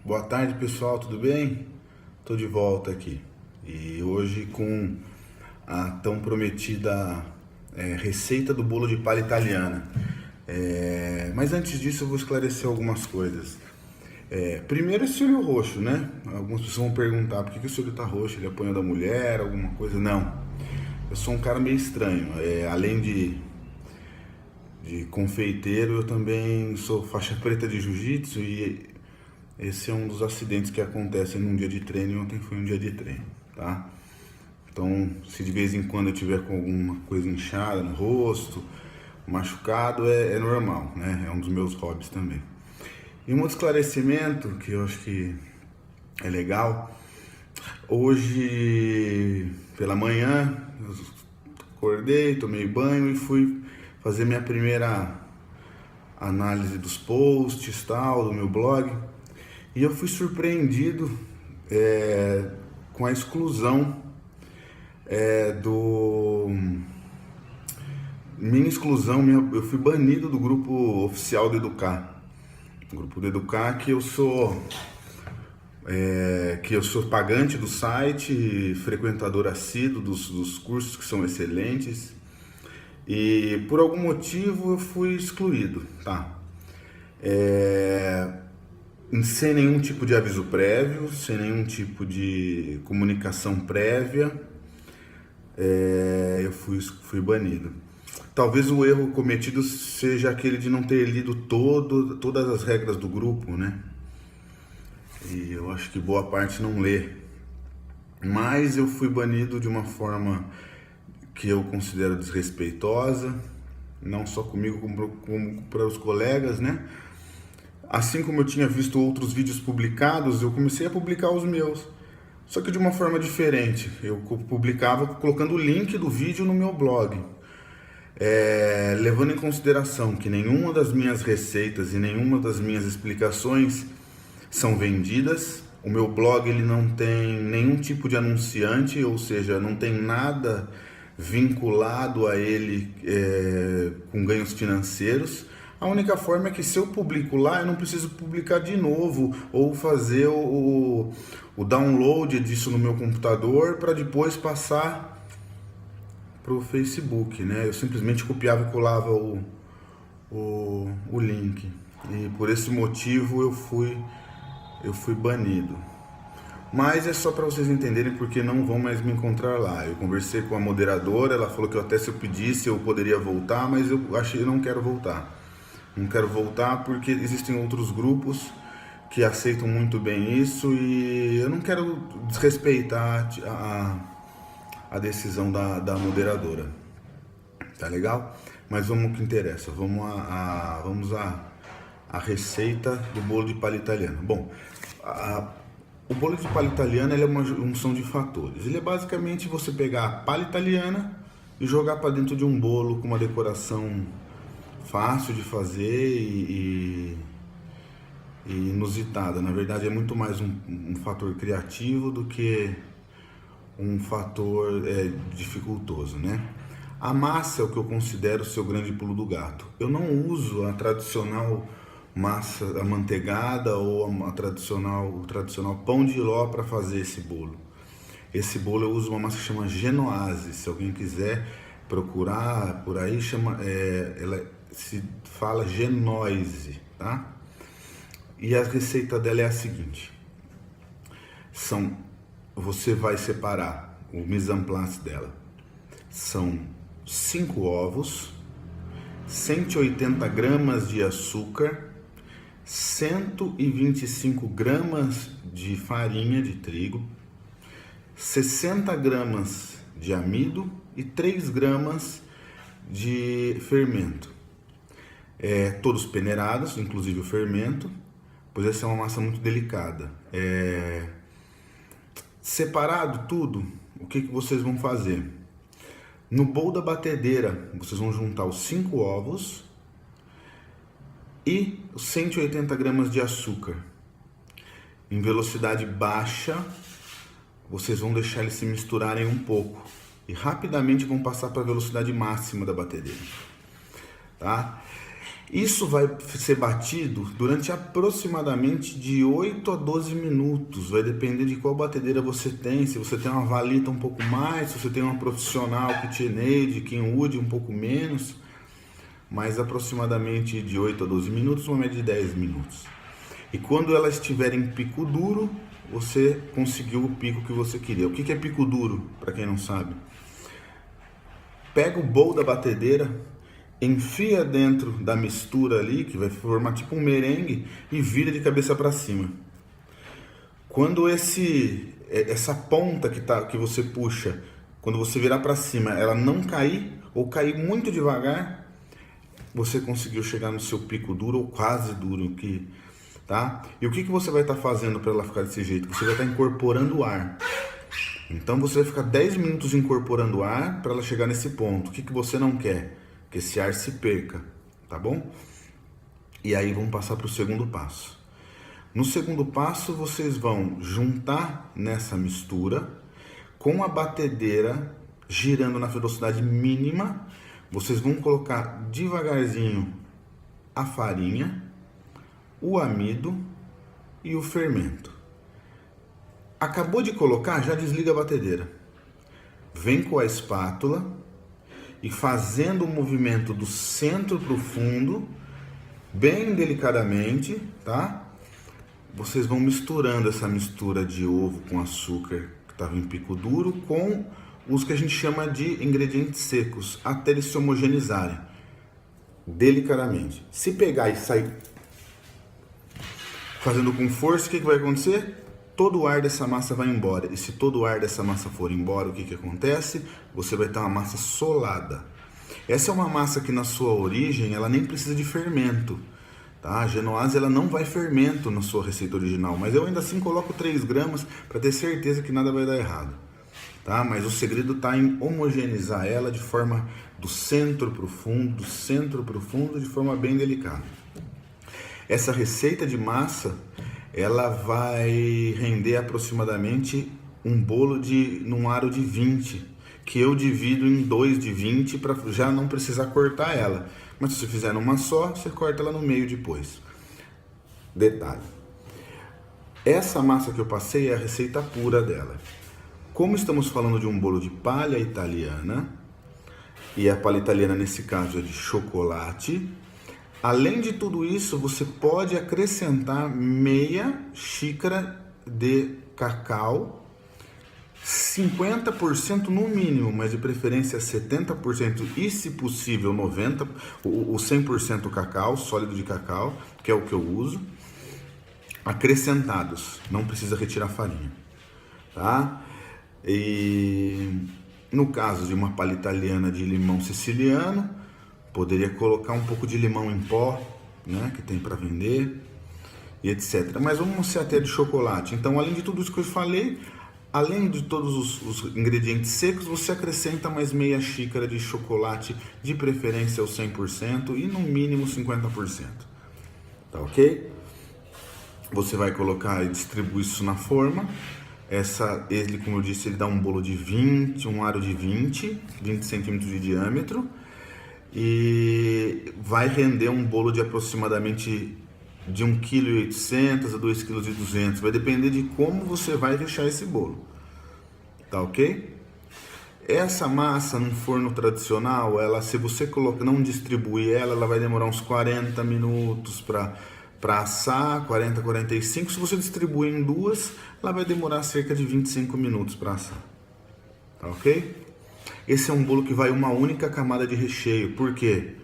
Boa tarde, pessoal, tudo bem? Tô de volta aqui e hoje com a tão prometida receita do bolo de palha italiana. Mas antes disso eu vou esclarecer algumas coisas. Primeiro, esse olho roxo, né? Algumas pessoas vão perguntar por que esse olho tá roxo, ele apanhou da mulher, alguma coisa. Não, eu sou um cara meio estranho. Além de confeiteiro, eu também sou faixa preta de jiu-jitsu e esse é um dos acidentes que acontecem num dia de treino, e ontem foi um dia de treino, tá? Então, se de vez em quando eu tiver com alguma coisa inchada no rosto, machucado, é normal, né? É um dos meus hobbies também. E um outro esclarecimento que eu acho que é legal, hoje pela manhã eu acordei, tomei banho e fui fazer minha primeira análise dos posts, tal, do meu blog. E eu fui surpreendido com a exclusão minha exclusão, eu fui banido do grupo oficial do Educar. O grupo do Educar que eu sou pagante do site, frequentador assíduo dos cursos que são excelentes. E por algum motivo eu fui excluído, tá? Sem nenhum tipo de aviso prévio, sem nenhum tipo de comunicação prévia, eu fui banido. Talvez o erro cometido seja aquele de não ter lido todas as regras do grupo, né? E eu acho que boa parte não lê. Mas eu fui banido de uma forma que eu considero desrespeitosa, não só comigo, como para os colegas, né? Assim como eu tinha visto outros vídeos publicados, eu comecei a publicar os meus. Só que de uma forma diferente. Eu publicava colocando o link do vídeo no meu blog. Levando em consideração que nenhuma das minhas receitas e nenhuma das minhas explicações são vendidas. O meu blog ele não tem nenhum tipo de anunciante, ou seja, não tem nada vinculado a ele com ganhos financeiros. A única forma é que se eu publico lá, eu não preciso publicar de novo ou fazer o download disso no meu computador para depois passar para o Facebook, né? Eu simplesmente copiava e colava o link e por esse motivo eu fui banido. Mas é só para vocês entenderem porque não vão mais me encontrar lá. Eu conversei com a moderadora, ela falou que até se eu pedisse eu poderia voltar, mas eu achei que não quero voltar. Não quero voltar porque existem outros grupos que aceitam muito bem isso e eu não quero desrespeitar a decisão da moderadora. Tá legal? Mas vamos ao que interessa. Vamos à receita do bolo de palha italiana. Bom, o bolo de palha italiana ele é uma junção de fatores. Ele é basicamente você pegar a palha italiana e jogar para dentro de um bolo com uma decoração fácil de fazer e inusitada. Na verdade é muito mais um fator criativo do que um fator dificultoso, né? A massa é o que eu considero o seu grande pulo do gato. Eu não uso a tradicional massa amanteigada ou o tradicional pão de ló para fazer esse bolo. Esse bolo eu uso uma massa que chama Genoise. Se alguém quiser procurar por aí, ela se fala Genoise, tá? E a receita dela é a seguinte: você vai separar o mise en place dela. São 5 ovos, 180 gramas de açúcar, 125 gramas de farinha de trigo, 60 gramas de amido e 3 gramas de fermento. Todos peneirados, inclusive o fermento, pois essa é uma massa muito delicada. Separado tudo, o que vocês vão fazer? No bowl da batedeira, vocês vão juntar os 5 ovos e os 180 gramas de açúcar. Em velocidade baixa, vocês vão deixar eles se misturarem um pouco e rapidamente vão passar para a velocidade máxima da batedeira, tá? Isso vai ser batido durante aproximadamente de 8 a 12 minutos. Vai depender de qual batedeira você tem. Se você tem uma valita um pouco mais, se você tem uma profissional KitchenAid, Kenwood um pouco menos. Mas aproximadamente de 8 a 12 minutos, uma média de 10 minutos. E quando ela estiver em pico duro, você conseguiu o pico que você queria. O que é pico duro, para quem não sabe? Pega o bowl da batedeira, enfia dentro da mistura ali, que vai formar tipo um merengue, e vira de cabeça para cima. Quando essa ponta que você puxa, quando você virar para cima, ela não cair, ou cair muito devagar, você conseguiu chegar no seu pico duro, ou quase duro, tá? E o que você vai estar fazendo para ela ficar desse jeito? Você vai estar incorporando ar. Então você vai ficar 10 minutos incorporando ar para ela chegar nesse ponto. O que você não quer? Que esse ar se perca, tá bom? E aí vamos passar para o segundo passo. No segundo passo, vocês vão juntar nessa mistura com a batedeira girando na velocidade mínima. Vocês vão colocar devagarzinho a farinha, o amido e o fermento. Acabou de colocar, já desliga a batedeira. Vem com a espátula e fazendo o movimento do centro para o fundo, bem delicadamente, tá? Vocês vão misturando essa mistura de ovo com açúcar, que estava em pico duro, com os que a gente chama de ingredientes secos, até eles se homogeneizarem. Delicadamente. Se pegar e sair fazendo com força, o que vai acontecer? Todo o ar dessa massa vai embora. E se todo o ar dessa massa for embora, o que acontece? Você vai ter uma massa solada. Essa é uma massa que na sua origem, ela nem precisa de fermento. Tá? A genoase ela não vai fermento na sua receita original. Mas eu ainda assim coloco 3 gramas para ter certeza que nada vai dar errado. Tá? Mas o segredo está em homogeneizar ela de forma do centro para o fundo, de forma bem delicada. Essa receita de massa, ela vai render aproximadamente um bolo num aro de 20, que eu divido em 2 de 20 para já não precisar cortar ela. Mas se você fizer numa só, você corta ela no meio depois. Detalhe. Essa massa que eu passei é a receita pura dela. Como estamos falando de um bolo de palha italiana, e a palha italiana nesse caso é de chocolate, além de tudo isso, você pode acrescentar meia xícara de cacau, 50% no mínimo, mas de preferência 70% e, se possível, 90%, o 100% cacau, sólido de cacau, que é o que eu uso, acrescentados, não precisa retirar farinha, tá? E no caso de uma palha italiana de limão siciliano, poderia colocar um pouco de limão em pó, né, que tem para vender, e etc. Mas vamos ser até de chocolate. Então, além de tudo isso que eu falei, além de todos os ingredientes secos, você acrescenta mais meia xícara de chocolate, de preferência ao 100% e no mínimo 50%. Tá ok? Você vai colocar e distribuir isso na forma. Ele, como eu disse, ele dá um bolo de 20, um aro de 20 centímetros de diâmetro. E vai render um bolo de aproximadamente de 1,8 kg a 2,2 kg. Vai depender de como você vai rechear esse bolo. Tá ok? Essa massa num forno tradicional, se você não distribuir ela vai demorar uns 40 minutos para assar, 40, 45. Se você distribuir em 2, ela vai demorar cerca de 25 minutos para assar. Tá ok? Esse é um bolo que vai uma única camada de recheio. Por quê?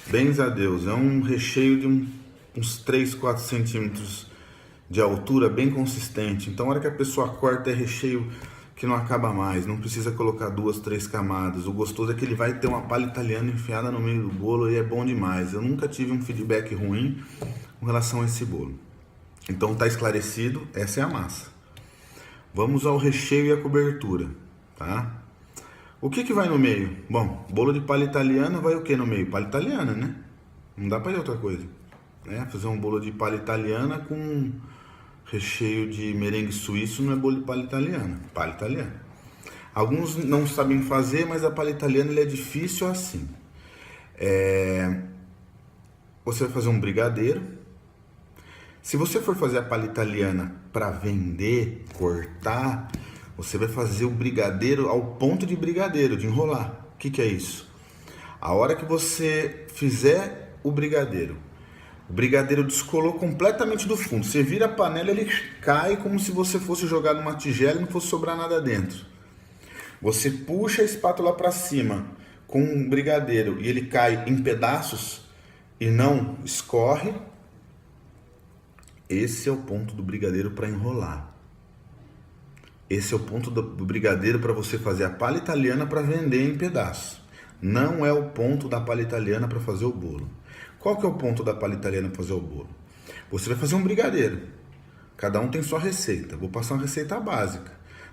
Bens a Deus, é um recheio de uns 3, 4 centímetros de altura, bem consistente. Então, a hora que a pessoa corta, é recheio que não acaba mais. Não precisa colocar 2, 3 camadas. O gostoso é que ele vai ter uma palha italiana enfiada no meio do bolo e é bom demais. Eu nunca tive um feedback ruim com relação a esse bolo. Então, tá esclarecido, essa é a massa. Vamos ao recheio e a cobertura, tá? O que vai no meio? Bom, bolo de palha italiana vai o que no meio? Palha italiana, né? Não dá para ir outra coisa. Né? Fazer um bolo de palha italiana com recheio de merengue suíço não é bolo de palha italiana. Palha italiana. Alguns não sabem fazer, mas a palha italiana ele é difícil assim. você vai fazer um brigadeiro. Se você for fazer a palha italiana para vender, cortar, você vai fazer o brigadeiro ao ponto de brigadeiro, de enrolar. O que é isso? A hora que você fizer o brigadeiro descolou completamente do fundo. Você vira a panela, ele cai como se você fosse jogar numa tigela e não fosse sobrar nada dentro. Você puxa a espátula para cima com um brigadeiro e ele cai em pedaços e não escorre. Esse é o ponto do brigadeiro para enrolar. Esse é o ponto do brigadeiro para você fazer a palha italiana para vender em pedaços. Não é o ponto da palha italiana para fazer o bolo. Qual que é o ponto da palha italiana para fazer o bolo? Você vai fazer um brigadeiro. Cada um tem sua receita. Vou passar uma receita básica.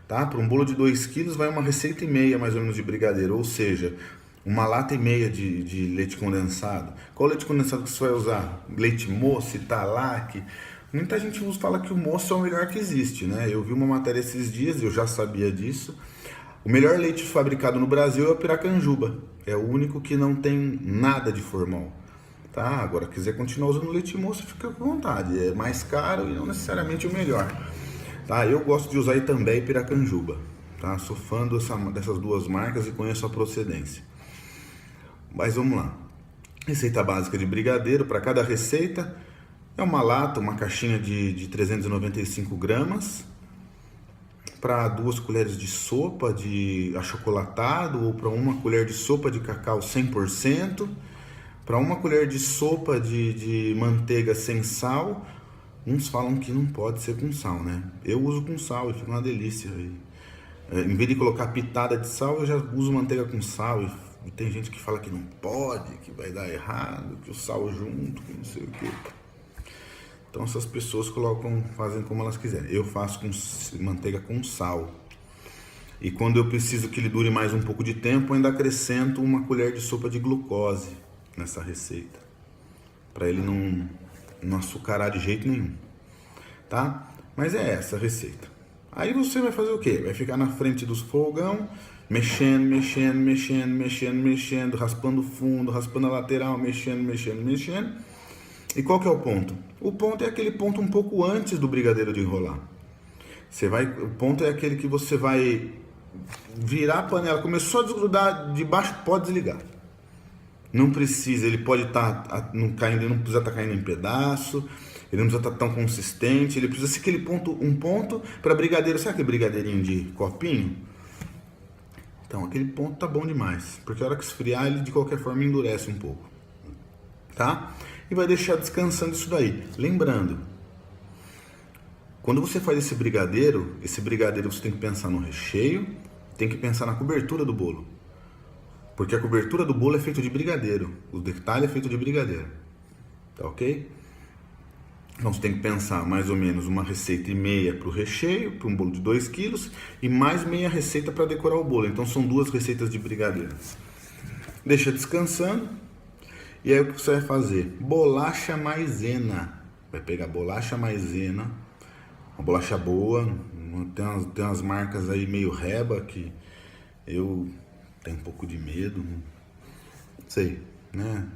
Tá? Para um bolo de 2 kg vai uma receita e meia mais ou menos de brigadeiro. Ou seja, uma lata e meia de leite condensado. Qual leite condensado que você vai usar? Leite moça, Italac. Muita gente fala que o moço é o melhor que existe, né? Eu vi uma matéria esses dias, eu já sabia disso. O melhor leite fabricado no Brasil é o Piracanjuba. É o único que não tem nada de formol. Tá? Agora, quiser continuar usando leite moço, fica com vontade. É mais caro e não necessariamente o melhor. Tá? Eu gosto de usar Itambé e Piracanjuba. Tá? Sou fã dessas duas marcas e conheço a procedência. Mas vamos lá. Receita básica de brigadeiro. Para cada receita é uma lata, uma caixinha de 395 gramas. Para 2 colheres de sopa de achocolatado ou para 1 colher de sopa de cacau 100%. Para 1 colher de sopa de manteiga sem sal. Uns falam que não pode ser com sal, né? Eu uso com sal e fica uma delícia. Em vez de colocar pitada de sal, eu já uso manteiga com sal. E tem gente que fala que não pode, que vai dar errado, que o sal junto, que não sei o que. Então essas pessoas fazem como elas quiserem. Eu faço com manteiga com sal. E quando eu preciso que ele dure mais um pouco de tempo, eu ainda acrescento 1 colher de sopa de glucose nessa receita. Para ele não açucarar de jeito nenhum. Tá? Mas é essa a receita. Aí você vai fazer o quê? Vai ficar na frente dos fogão, mexendo, raspando o fundo, raspando a lateral, mexendo. E qual que é o ponto? O ponto é aquele ponto um pouco antes do brigadeiro de enrolar. O ponto é aquele que você vai virar a panela, começou a desgrudar de baixo, pode desligar. Não precisa, ele pode estar não precisa estar caindo em pedaço, ele não precisa estar tão consistente, ele precisa ser aquele ponto, um ponto para brigadeiro, sabe aquele brigadeirinho de copinho? Então, aquele ponto tá bom demais, porque a hora que esfriar ele de qualquer forma endurece um pouco, tá? E vai deixar descansando isso daí. Lembrando, quando você faz esse brigadeiro você tem que pensar no recheio, tem que pensar na cobertura do bolo. Porque a cobertura do bolo é feita de brigadeiro, o detalhe é feito de brigadeiro, tá ok? Então você tem que pensar mais ou menos 1,5 receitas para o recheio, para um bolo de 2 kg, e mais meia receita para decorar o bolo. Então são 2 receitas de brigadeiro. Deixa descansando. E aí o que você vai fazer? Bolacha maisena. Vai pegar bolacha maisena, uma bolacha boa. Tem umas marcas aí meio reba que eu tenho um pouco de medo. Não sei, né?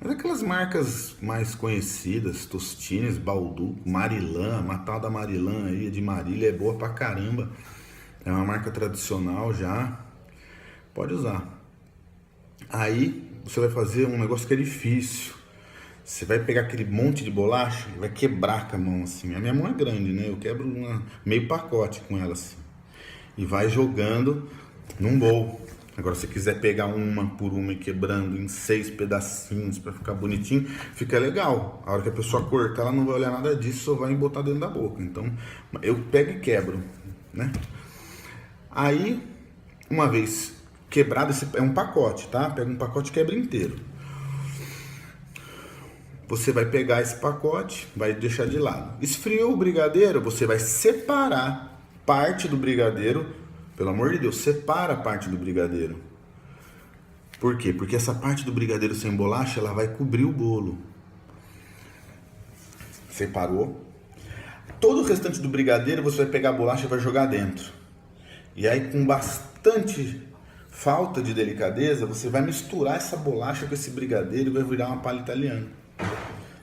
Mas aquelas marcas mais conhecidas, Tostines, Balduco, Marilã, a tal da Marilã aí, de Marília, é boa pra caramba. É uma marca tradicional já. Pode usar. Aí você vai fazer um negócio que é difícil. Você vai pegar aquele monte de bolacha e vai quebrar com a mão assim. A minha mão é grande, né? Eu quebro meio pacote com ela assim. E vai jogando num bowl. Agora, se quiser pegar uma por uma e quebrando em 6 pedacinhos para ficar bonitinho, fica legal. A hora que a pessoa cortar, ela não vai olhar nada disso, só vai botar dentro da boca. Então, eu pego e quebro, né? Aí, uma vez quebrado, esse é um pacote, tá? Pega um pacote e quebra inteiro. Você vai pegar esse pacote, vai deixar de lado. Esfriou o brigadeiro, você vai separar parte do brigadeiro. Pelo amor de Deus, separa a parte do brigadeiro. Por quê? Porque essa parte do brigadeiro sem bolacha, ela vai cobrir o bolo. Separou. Todo o restante do brigadeiro, você vai pegar a bolacha e vai jogar dentro. E aí, com bastante falta de delicadeza, você vai misturar essa bolacha com esse brigadeiro e vai virar uma palha italiana.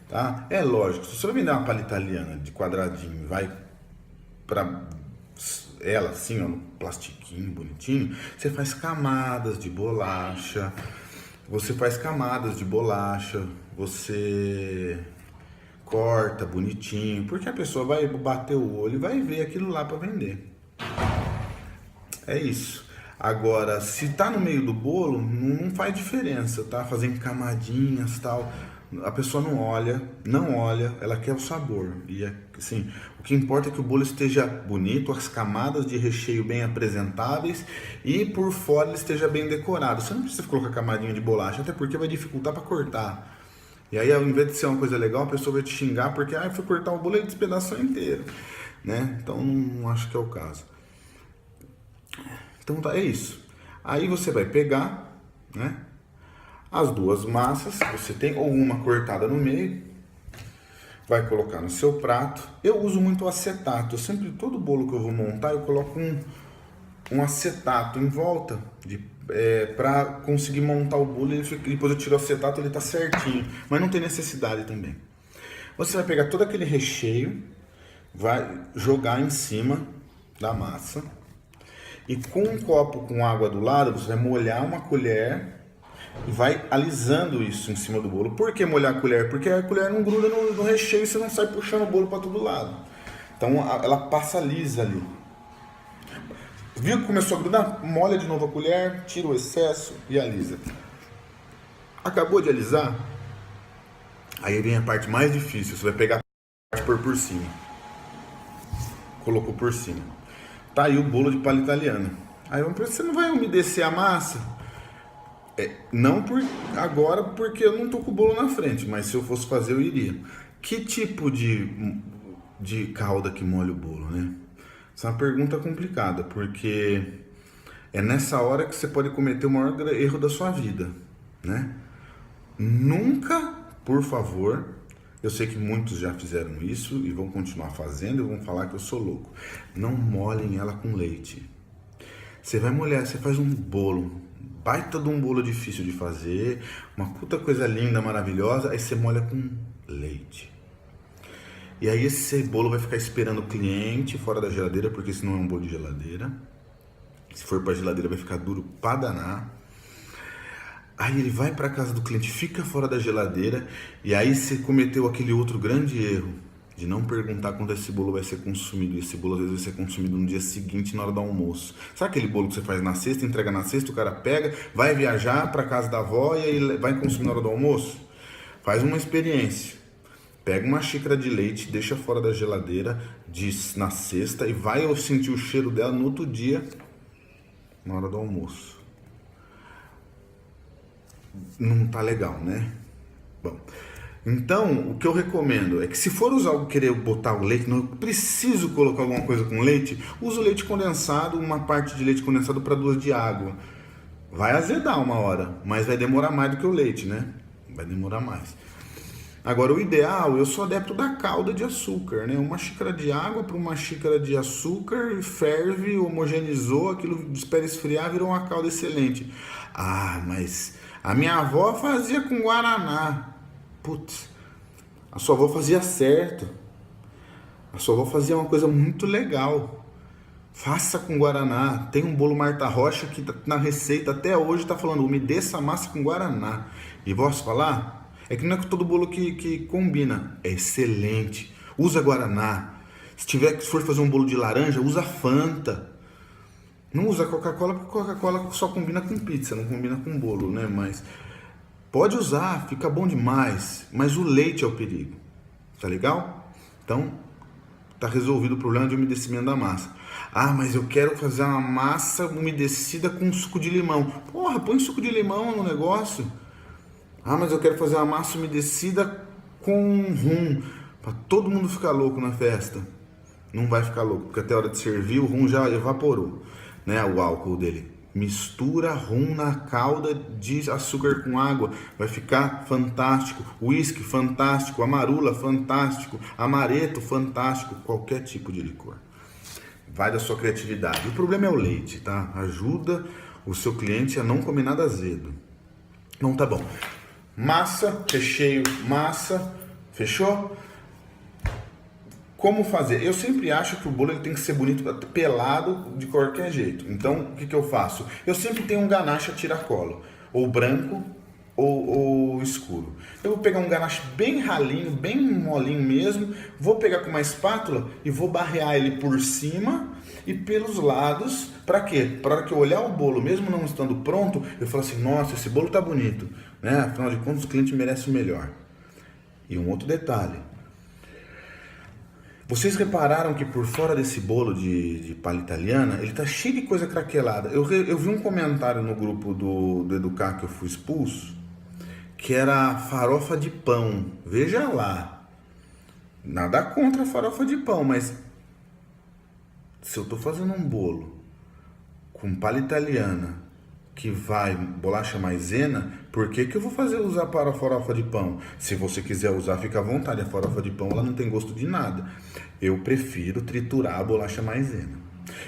tá? É lógico, se você vai vender uma palha italiana de quadradinho e vai para ela assim, ó, no plastiquinho bonitinho, você faz camadas de bolacha, você corta bonitinho, porque a pessoa vai bater o olho e vai ver aquilo lá para vender. É isso. Agora, se tá no meio do bolo, não faz diferença, tá? Fazendo camadinhas e tal. A pessoa não olha, ela quer o sabor. E assim, o que importa é que o bolo esteja bonito, as camadas de recheio bem apresentáveis e por fora ele esteja bem decorado. Você não precisa colocar camadinha de bolacha, até porque vai dificultar para cortar. E aí, ao invés de ser uma coisa legal, a pessoa vai te xingar porque foi cortar o bolo e despedaçou inteiro, né? Então, não acho que é o caso. Então tá, é isso. Aí você vai pegar, né, as duas massas, você tem ou uma cortada no meio, vai colocar no seu prato. Eu uso muito acetato. Eu sempre, todo bolo que eu vou montar, eu coloco um acetato em volta para conseguir montar o bolo e depois eu tiro o acetato, ele tá certinho. Mas não tem necessidade também. Você vai pegar todo aquele recheio, vai jogar em cima da massa. E com um copo com água do lado, você vai molhar uma colher e vai alisando isso em cima do bolo. Por que molhar a colher? Porque a colher não gruda no recheio e você não sai puxando o bolo para todo lado. Então ela passa lisa ali. Viu que começou a grudar? Molha de novo a colher, tira o excesso e alisa. Acabou de alisar? Aí vem a parte mais difícil. Você vai pegar a parte por cima. Colocou por cima. Tá aí o bolo de palha italiana. Aí você não vai umedecer a massa? Não por agora, porque eu não tô com o bolo na frente, mas se eu fosse fazer eu iria. Que tipo de calda que molha o bolo, né? Essa é uma pergunta complicada, porque é nessa hora que você pode cometer o maior erro da sua vida, né? Nunca, por favor, eu sei que muitos já fizeram isso e vão continuar fazendo e vão falar que eu sou louco. Não molhem ela com leite. Você vai molhar, você faz um bolo, baita de um bolo difícil de fazer, uma puta coisa linda, maravilhosa, aí você molha com leite. E aí esse bolo vai ficar esperando o cliente fora da geladeira, porque esse não é um bolo de geladeira. Se for pra geladeira vai ficar duro pra danar. Aí ele vai para casa do cliente, fica fora da geladeira, e aí você cometeu aquele outro grande erro de não perguntar quando esse bolo vai ser consumido. E esse bolo às vezes vai ser consumido no dia seguinte, na hora do almoço. Sabe aquele bolo que você faz na sexta, entrega na sexta, o cara pega, vai viajar para casa da avó e aí vai consumir na hora do almoço? Faz uma experiência. Pega uma xícara de leite, deixa fora da geladeira na sexta e vai sentir o cheiro dela no outro dia, na hora do almoço. Não tá legal, né? Bom, então o que eu recomendo é que se for usar querer botar o leite, não preciso colocar alguma coisa com leite, usa o leite condensado, uma parte de leite condensado para 2 de água. Vai azedar uma hora, mas vai demorar mais do que o leite, né? Vai demorar mais. Agora o ideal, eu sou adepto da calda de açúcar, né? Uma xícara de água para uma xícara de açúcar, ferve, homogeneizou, aquilo espera esfriar, virou uma calda excelente. Ah, mas a minha avó fazia com guaraná. Putz, a sua avó fazia certo. A sua avó fazia uma coisa muito legal. Faça com guaraná. Tem um bolo Marta Rocha que na receita até hoje está falando, umedeça a massa com guaraná. E posso falar? É que não é todo bolo que combina. É excelente. Usa guaraná. Se for fazer um bolo de laranja, usa Fanta. Não usa Coca-Cola, porque Coca-Cola só combina com pizza, não combina com bolo, né? Mas pode usar, fica bom demais. Mas o leite é o perigo. Tá legal? Então, tá resolvido o problema de umedecimento da massa. Ah, mas eu quero fazer uma massa umedecida com suco de limão. Porra, põe suco de limão no negócio. Ah, mas eu quero fazer uma massa umedecida com rum. Pra todo mundo ficar louco na festa. Não vai ficar louco, porque até a hora de servir o rum já evaporou, né, o álcool dele. Mistura rum na calda de açúcar com água, vai ficar fantástico. Whisky, fantástico. Amarula, fantástico. Amaretto, fantástico. Qualquer tipo de licor. Vai da sua criatividade. O problema é o leite, tá? Ajuda o seu cliente a não comer nada azedo. Então tá bom. Massa, recheio, massa. Fechou? Como fazer? Eu sempre acho que o bolo ele tem que ser bonito, pelado de qualquer jeito. Então, o que eu faço? Eu sempre tenho um ganache a tiracolo, ou branco ou escuro. Eu vou pegar um ganache bem ralinho, bem molinho mesmo, vou pegar com uma espátula e vou barrear ele por cima e pelos lados. Para quê? Para hora que eu olhar o bolo, mesmo não estando pronto, eu falo assim, nossa, esse bolo tá bonito, né? Afinal de contas, o cliente merece o melhor. E um outro detalhe. Vocês repararam que por fora desse bolo de palha italiana, ele tá cheio de coisa craquelada. Eu vi um comentário no grupo do Educar que eu fui expulso, que era farofa de pão. Veja lá. Nada contra a farofa de pão, mas se eu tô fazendo um bolo com palha italiana, que vai bolacha maisena, por que eu vou usar para a farofa de pão? Se você quiser usar, fica à vontade. A farofa de pão ela não tem gosto de nada. Eu prefiro triturar a bolacha maisena.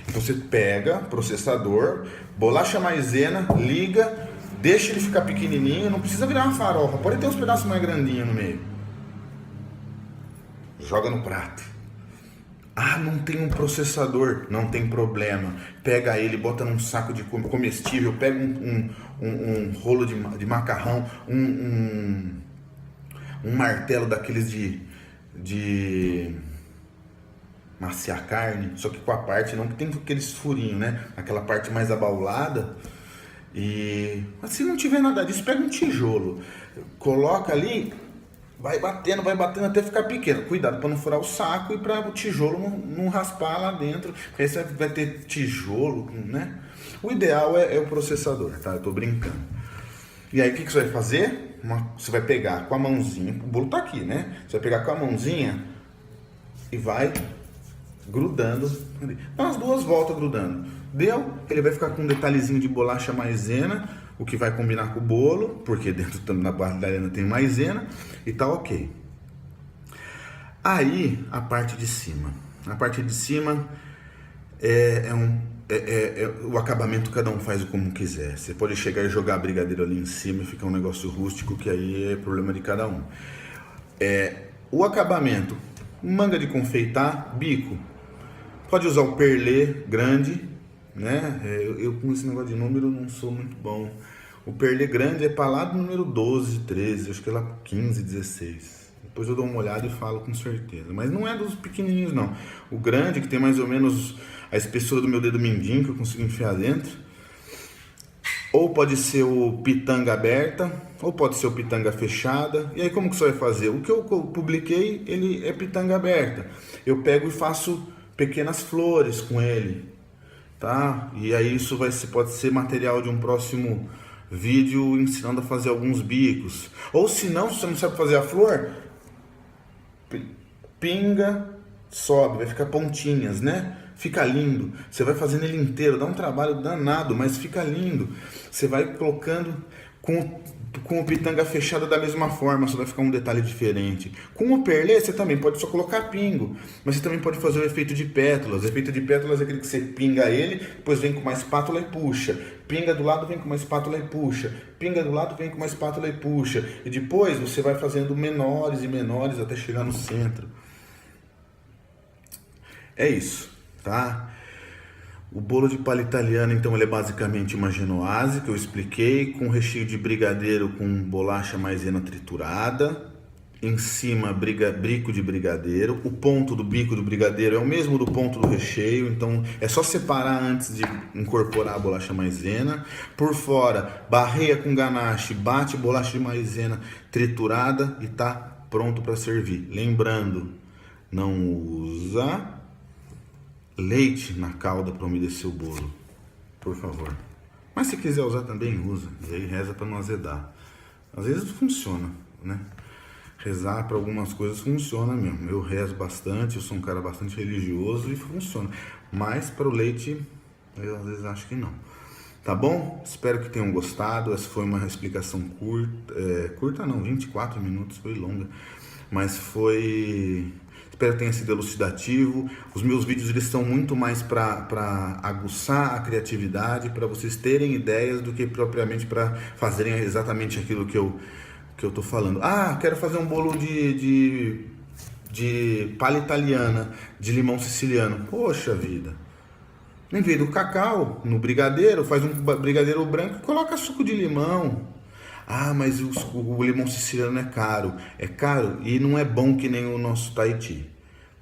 Então você pega processador, bolacha maisena, liga, deixa ele ficar pequenininho, não precisa virar uma farofa, pode ter uns pedaços mais grandinhos no meio. Joga no prato. Ah, não tem um processador, não tem problema. Pega ele, bota num saco de comestível, pega um rolo de macarrão, um martelo daqueles de maciar carne, só que com a parte não que tem aqueles furinhos, né? Aquela parte mais abaulada. E se não tiver nada disso, pega um tijolo, coloca ali. Vai batendo até ficar pequeno. Cuidado para não furar o saco e para o tijolo não raspar lá dentro. Porque aí você vai ter tijolo, né? O ideal é o processador, tá? Eu tô brincando. E aí o que você vai fazer? Você vai pegar com a mãozinha, o bolo tá aqui, né? Você vai pegar com a mãozinha e vai grudando. Dá umas 2 voltas grudando. Deu? Ele vai ficar com um detalhezinho de bolacha maisena, o que vai combinar com o bolo, porque dentro da barra da arena tem maisena, e tá ok. Aí, a parte de cima. A parte de cima o acabamento cada um faz como quiser. Você pode chegar e jogar brigadeiro ali em cima e ficar um negócio rústico, que aí é problema de cada um. O acabamento, manga de confeitar, bico. Pode usar o perlê grande, né? Eu com esse negócio de número não sou muito bom. O perlê grande é para lá do número 12, 13, acho que é lá 15, 16. Depois eu dou uma olhada e falo com certeza. Mas não é dos pequenininhos não. O grande, que tem mais ou menos a espessura do meu dedo mindinho, que eu consigo enfiar dentro. Ou pode ser o pitanga aberta, ou pode ser o pitanga fechada. E aí como que você vai fazer? O que eu publiquei, ele é pitanga aberta. Eu pego e faço pequenas flores com ele. Tá? E aí isso pode ser material de um próximo vídeo ensinando a fazer alguns bicos. Ou se não, se você não sabe fazer a flor, pinga, sobe, vai ficar pontinhas, né? Fica lindo. Você vai fazendo ele inteiro, dá um trabalho danado, mas fica lindo. Você vai colocando com o pitanga fechado da mesma forma, só vai ficar um detalhe diferente. Com o perlê, você também pode só colocar pingo, mas você também pode fazer o efeito de pétalas. O efeito de pétalas é aquele que você pinga ele, depois vem com uma espátula e puxa. Pinga do lado, vem com uma espátula e puxa. Pinga do lado, vem com uma espátula e puxa. E depois você vai fazendo menores e menores até chegar no centro. É isso, tá? O bolo de palha italiana, então, ele é basicamente uma genoise, que eu expliquei, com recheio de brigadeiro com bolacha maisena triturada. Em cima, bico de brigadeiro. O ponto do bico do brigadeiro é o mesmo do ponto do recheio, então é só separar antes de incorporar a bolacha maisena. Por fora, barreia com ganache, bate bolacha de maisena triturada e tá pronto para servir. Lembrando, não usa leite na calda para umedecer o bolo, por favor. Mas se quiser usar também usa, e aí reza para não azedar. Às vezes funciona, né? Rezar para algumas coisas funciona mesmo. Eu rezo bastante, eu sou um cara bastante religioso e funciona. Mas para o leite, eu às vezes acho que não. Tá bom? Espero que tenham gostado. Essa foi uma explicação curta. Curta não, 24 minutos, foi longa. Mas foi... Espero que tenha sido elucidativo. Os meus vídeos eles são muito mais para aguçar a criatividade, para vocês terem ideias do que propriamente para fazerem exatamente aquilo que que eu tô falando. Ah, quero fazer um bolo de palha italiana, de limão siciliano. Poxa vida. Em vez do cacau, no brigadeiro, faz um brigadeiro branco e coloca suco de limão. Ah, mas o limão siciliano é caro. É caro e não é bom que nem o nosso Tahiti.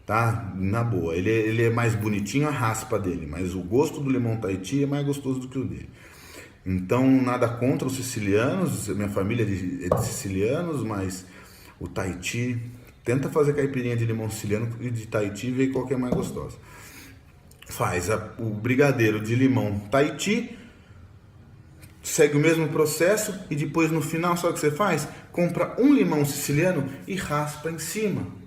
Tá? Na boa. Ele é mais bonitinho a raspa dele, mas o gosto do limão Tahiti é mais gostoso do que o dele. Então, nada contra os sicilianos, minha família é de sicilianos, mas o Tahiti, tenta fazer caipirinha de limão siciliano e de Tahiti e vê qual que é mais gostosa. Faz o brigadeiro de limão Tahiti, segue o mesmo processo e depois no final, sabe o que você faz? Compra um limão siciliano e raspa em cima.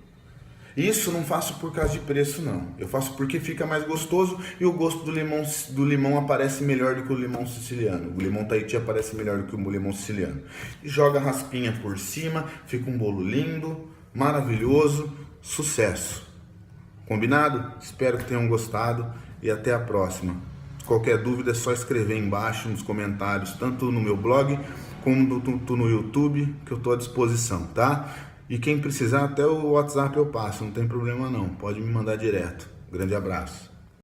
Isso não faço por causa de preço não, eu faço porque fica mais gostoso e o gosto do limão aparece melhor do que o limão siciliano. O limão Tahiti aparece melhor do que o limão siciliano. E joga a raspinha por cima, fica um bolo lindo, maravilhoso, sucesso. Combinado? Espero que tenham gostado e até a próxima. Qualquer dúvida é só escrever embaixo nos comentários, tanto no meu blog como no YouTube, que eu estou à disposição, tá? E quem precisar, até o WhatsApp eu passo, não tem problema não, pode me mandar direto. Grande abraço.